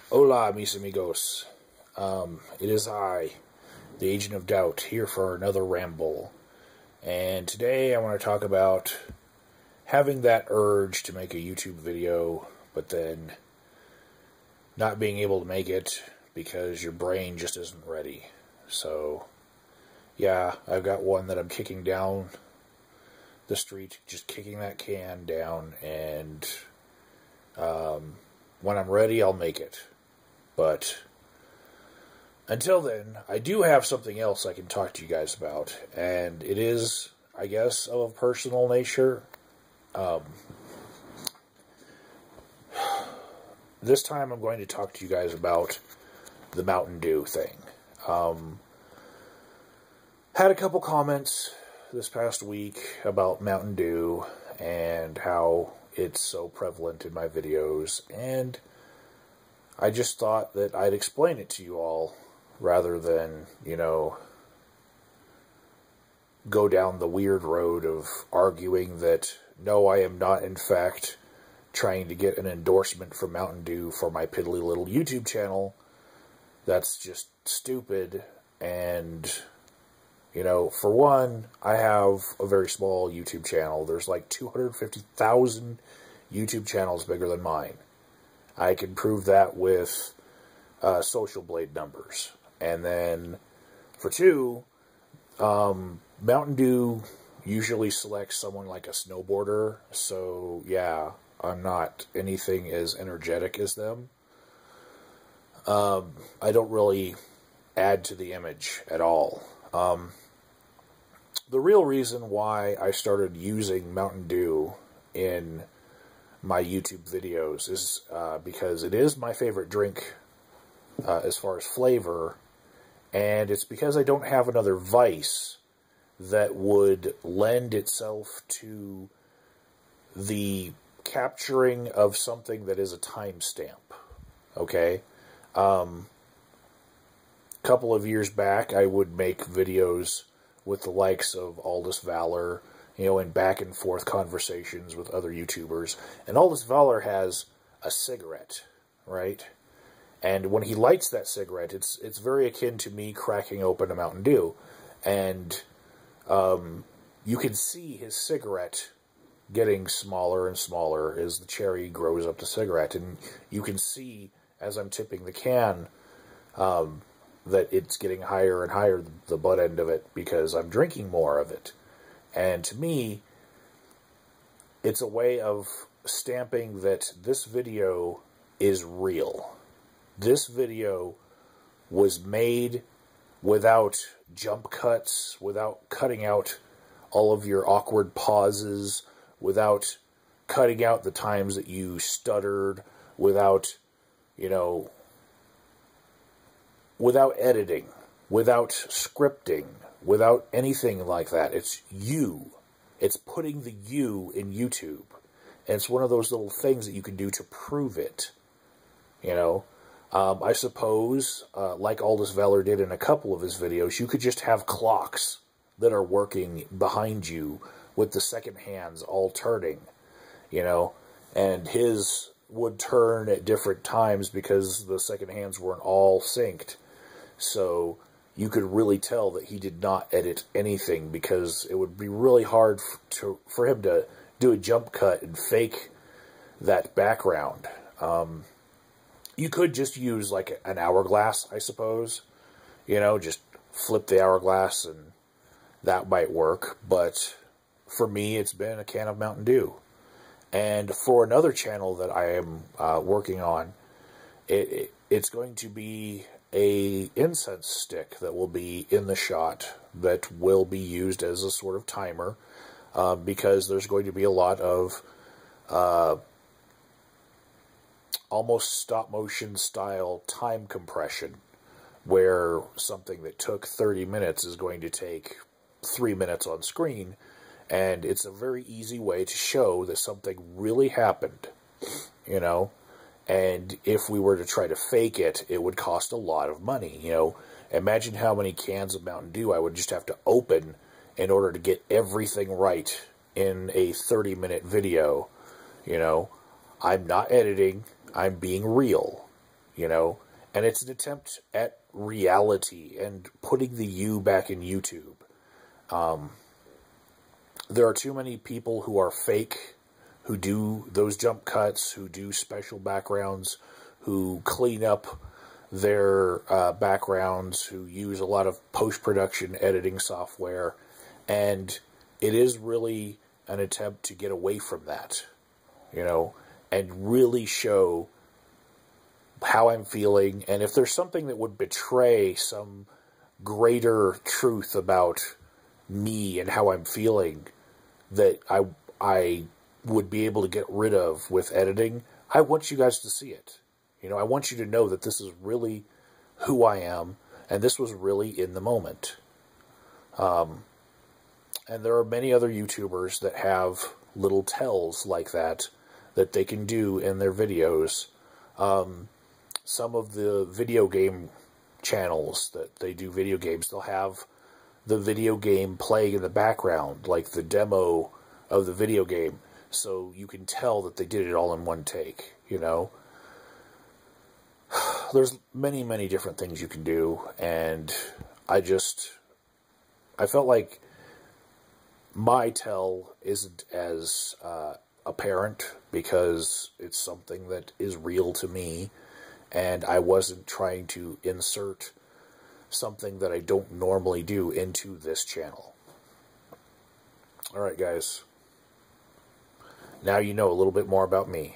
Hola, mis amigos. It is I, the Agent of Doubt, here for another ramble. And today I want to talk about having that urge to make a YouTube video, but then not being able to make it because your brain just isn't ready. So, yeah, I've got one that I'm kicking down the street, just kicking that can down, and when I'm ready, I'll make it. But until then, I do have something else I can talk to you guys about, and it is, I guess, of a personal nature. This time I'm going to talk to you guys about the Mountain Dew thing. Had a couple comments this past week about Mountain Dew and how it's so prevalent in my videos, and I just thought that I'd explain it to you all rather than, go down the weird road of arguing that, no, I am not, in fact, trying to get an endorsement from Mountain Dew for my piddly little YouTube channel. That's just stupid, and, for one, I have a very small YouTube channel. There's like 250,000 YouTube channels bigger than mine. I can prove that with Social Blade numbers. And then, for two, Mountain Dew usually selects someone like a snowboarder, so yeah, I'm not anything as energetic as them. I don't really add to the image at all. The real reason why I started using Mountain Dew in my YouTube videos is because it is my favorite drink as far as flavor, and it's because I don't have another vice that would lend itself to the capturing of something that is a timestamp. Okay? Couple of years back, I would make videos with the likes of Aldous Valor, in back and forth conversations with other YouTubers. And Aldous Valor has a cigarette, right? And when he lights that cigarette, it's very akin to me cracking open a Mountain Dew. And you can see his cigarette getting smaller and smaller as the cherry grows up the cigarette. And you can see, as I'm tipping the can, that it's getting higher and higher, the butt end of it, because I'm drinking more of it. And to me, it's a way of stamping that this video is real. This video was made without jump cuts, without cutting out all of your awkward pauses, without cutting out the times that you stuttered, without, without editing, without scripting, without anything like that. It's you. It's putting the you in YouTube. And it's one of those little things that you can do to prove it. I suppose, like Aldous Valor did in a couple of his videos, you could just have clocks that are working behind you with the second hands all turning, and his would turn at different times because the second hands weren't all synced. So you could really tell that he did not edit anything, because it would be really hard for him to do a jump cut and fake that background. You could just use like an hourglass, I suppose. Just flip the hourglass and that might work. But for me, it's been a can of Mountain Dew. And for another channel that I am working on, it's going to be a incense stick that will be in the shot that will be used as a sort of timer, because there's going to be a lot of almost stop-motion style time compression, where something that took 30 minutes is going to take 3 minutes on screen, and it's a very easy way to show that something really happened, and if we were to try to fake it, it would cost a lot of money, Imagine how many cans of Mountain Dew I would just have to open in order to get everything right in a 30-minute video, I'm not editing. I'm being real. you know? And it's an attempt at reality and putting the you back in YouTube. There are too many people who are fake, who do those jump cuts, who do special backgrounds, who clean up their backgrounds, who use a lot of post-production editing software, and it is really an attempt to get away from that, you know, and really show how I'm feeling, and if there's something that would betray some greater truth about me and how I'm feeling that I would be able to get rid of with editing, I want you guys to see it. You know, I want you to know that this is really who I am, and this was really in the moment. And there are many other YouTubers that have little tells like that they can do in their videos. Some of the video game channels that they do video games, they'll have the video game playing in the background, like the demo of the video game, so you can tell that they did it all in one take, you know? There's many, many different things you can do, and I felt like my tell isn't as apparent because it's something that is real to me, and I wasn't trying to insert something that I don't normally do into this channel. Alright guys, now you know a little bit more about me.